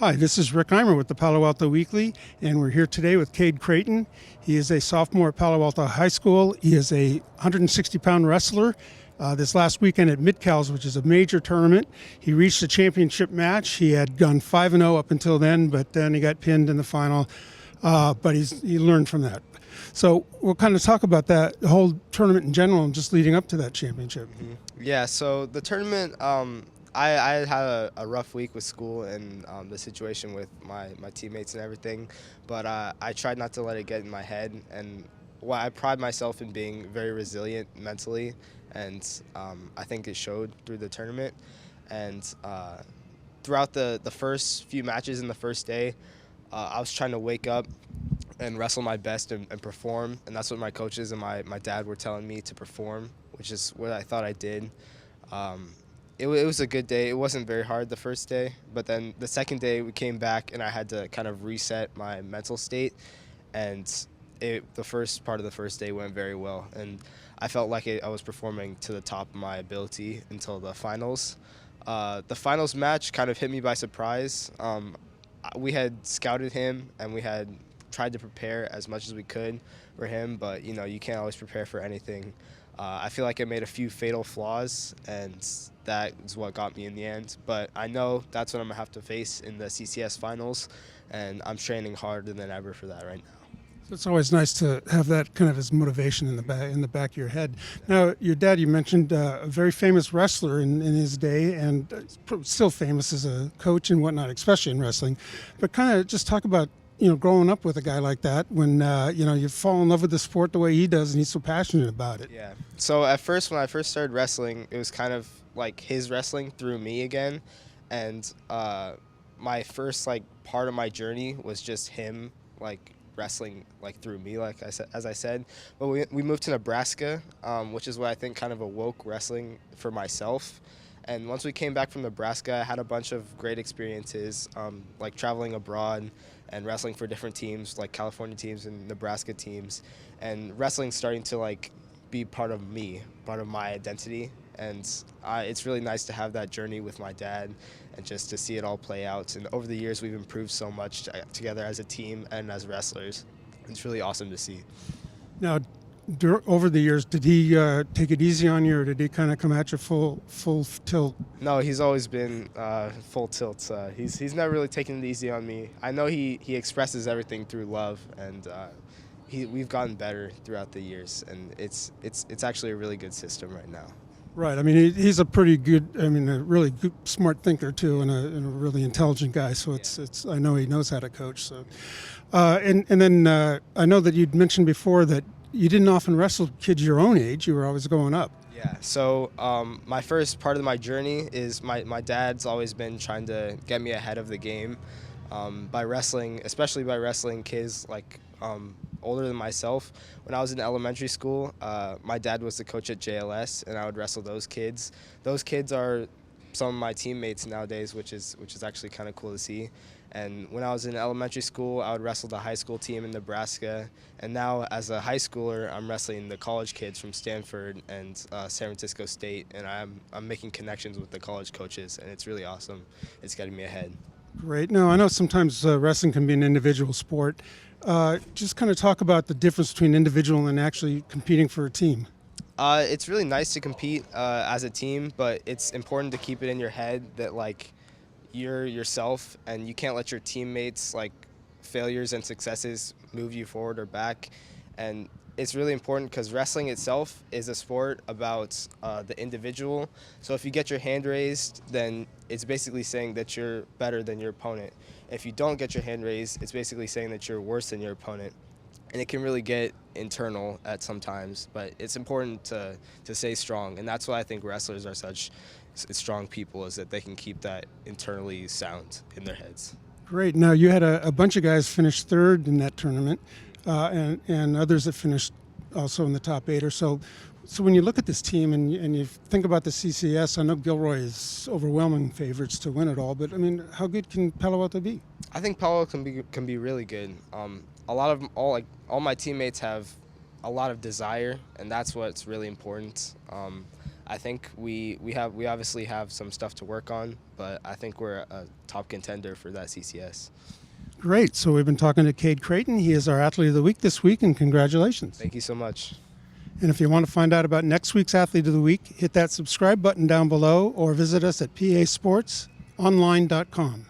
Hi, this is Rick Eymer with the Palo Alto Weekly, and we're here today with Cade Creighton. He is a sophomore at Palo Alto High School. He is a 160-pound wrestler. This last weekend at MidCALs, which is a major tournament, he reached the championship match. He had gone 5-0 up until then, but then he got pinned in the final. But he learned from that. So we'll kind of talk about that, the whole tournament in general, and just leading up to that championship. Yeah, so the tournament, I had a rough week with school and the situation with my teammates and everything, but I tried not to let it get in my head, and I pride myself in being very resilient mentally, and I think it showed through the tournament. And throughout the first few matches in the first day, I was trying to wake up and wrestle my best and perform, and that's what my coaches and my dad were telling me to perform, which is what I thought I did. It was a good day. It wasn't very hard the first day, but then the second day we came back and I had to kind of reset my mental state, and the first part of the first day went very well, and I felt like I was performing to the top of my ability until the finals. The finals match kind of hit me by surprise. We had scouted him and we had tried to prepare as much as we could for him, but you can't always prepare for anything. I feel like I made a few fatal flaws, and that is what got me in the end. But I know that's what I'm going to have to face in the CCS finals, and I'm training harder than ever for that right now. So it's always nice to have that kind of as motivation in the back of your head. Now, your dad, you mentioned a very famous wrestler in his day, and still famous as a coach and whatnot, especially in wrestling. But kind of just talk about growing up with a guy like that when, you fall in love with the sport the way he does and he's so passionate about it. Yeah. So at first, when I first started wrestling, it was kind of like his wrestling through me again. And my first, part of my journey was just him, wrestling, through me, as I said. But we moved to Nebraska, which is what I think kind of awoke wrestling for myself. And once we came back from Nebraska, I had a bunch of great experiences, like traveling abroad and wrestling for different teams, like California teams and Nebraska teams. And wrestling starting to be part of me, part of my identity. And it's really nice to have that journey with my dad and just to see it all play out. And over the years, we've improved so much together as a team and as wrestlers. It's really awesome to see. Now, over the years, did he take it easy on you, or did he kind of come at you full tilt? No, he's always been full tilt. He's never really taken it easy on me. I know he expresses everything through love, and we've gotten better throughout the years, and it's actually a really good system right now. Right. I mean, he's a pretty good, a really good, smart thinker too, and a really intelligent guy. So it's I know he knows how to coach. So, and then I know that you'd mentioned before that you didn't often wrestle kids your own age. You were always going up. Yeah. So my first part of my journey is my dad's always been trying to get me ahead of the game by wrestling, especially by wrestling kids older than myself. When I was in elementary school, my dad was the coach at JLS, and I would wrestle those kids. Those kids are some of my teammates nowadays, which is actually kind of cool to see. And when I was in elementary school, I would wrestle the high school team in Nebraska. And now as a high schooler, I'm wrestling the college kids from Stanford and San Francisco State. And I'm making connections with the college coaches, and it's really awesome. It's getting me ahead. Great. Now, I know sometimes wrestling can be an individual sport. Just kind of talk about the difference between individual and actually competing for a team. It's really nice to compete as a team, but it's important to keep it in your head that you're yourself, and you can't let your teammates failures and successes move you forward or back. And it's really important because wrestling itself is a sport about the individual. So if you get your hand raised, then it's basically saying that you're better than your opponent. If you don't get your hand raised, it's basically saying that you're worse than your opponent. And it can really get internal at some times, but it's important to stay strong. And that's why I think wrestlers are such strong people, is that they can keep that internally sound in their heads. Great. Now, you had a bunch of guys finish third in that tournament, and others that finished also in the top 8 or so. So when you look at this team and you think about the CCS, I know Gilroy is overwhelming favorites to win it all, but how good can Palo Alto be? I think Palo Alto can be really good. All my teammates have a lot of desire, and that's what's really important. I think we obviously have some stuff to work on, but I think we're a top contender for that CCS. Great. So we've been talking to Cade Creighton. He is our Athlete of the Week this week, and congratulations. Thank you so much. And if you want to find out about next week's Athlete of the Week, hit that subscribe button down below or visit us at pasportsonline.com.